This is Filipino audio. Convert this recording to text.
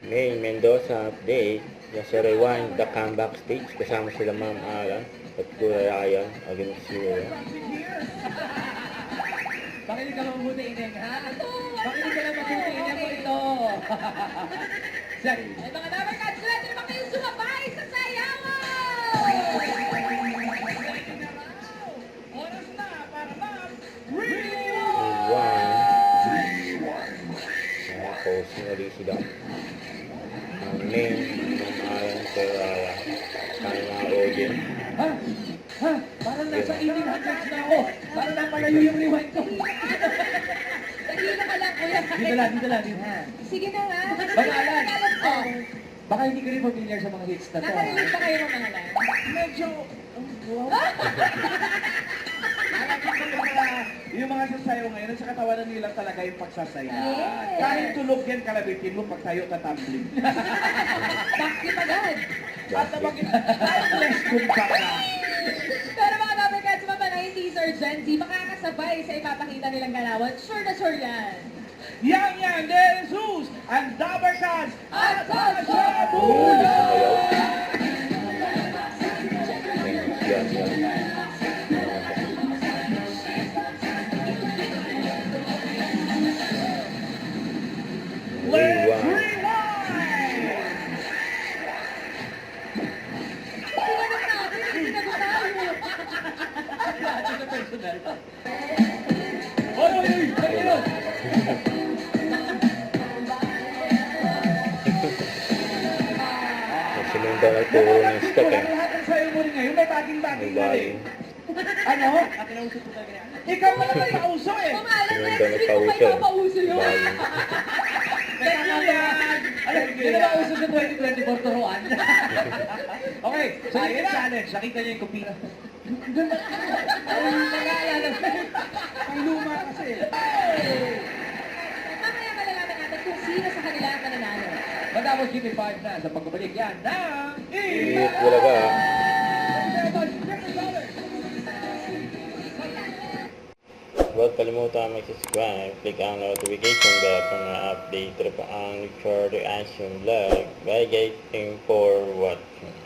May Mendoza update. Sa Rewind, the comeback stage. Kasama sila Ma'am Alan at Kuya Ryan against Zero. Pakinig ka mabuti, Ineng, ha? Pakinig ka lang mabuti, Ineng mo ito. Sorry. Ay, mga dapat ka, swerte naman kayo sumabay sa sayawan! Oras na para Rewind. Post na rin sila. Ang name, Ma'am Alan, Kuya Ryan. Kaya mga audience. Ha? Ha? Parang nasa 1800s na ako. Parang napalayo yung rewind ko. Dahil ka lang, kuya. Dito lang. Ha? Sige na nga. Pangalan. Alam ko. Baka hindi ka rin familiar sa mga hits na to. Nakarinig ba kayo ng pangalan? Medyo... Yung mga sasayaw ngayon, sa katawanan nila talaga yung pagsasaya. Yes. Kahit tulog yan, kalabitin mo pag tayo tatambling. Bakit agad? At bakit timeless kung baka. Pero mga dapat ka, mga 90s or Gen Z, makakasabay sa ipapakita nilang galawan. Sure na sure yan. Yang De Jesus and Dabber Cats at Tasha Uy, Buda! sumayaw. Let's Rewind. rewind! Iwanan natin, hindi na tayo. Oy! Sinundan na ito ng stock eh. Lahat ng sayo mo rin ngayon, may baging-baging na May rin. Ano? Ikaw pala may kauso eh. Pumalan na, Sinundan na hindi ko pauso. kayo mapauso yun. Baging. Teka yan. Ano, hindi na kauso sa 2024 turuan. Okay, so yun na. Challenge. Nakita niyo yung kupina. Ang luma kasi. Mamaya malalaman natin kung sino sa kanila ang mananalo. Matapos GP5 na sa pagbabalik yan ng Iit talaga. Huwag kalimutan mag-subscribe, click ang notification bell para ma-update pa ang further action vlog. Bye guys, thank you for watching.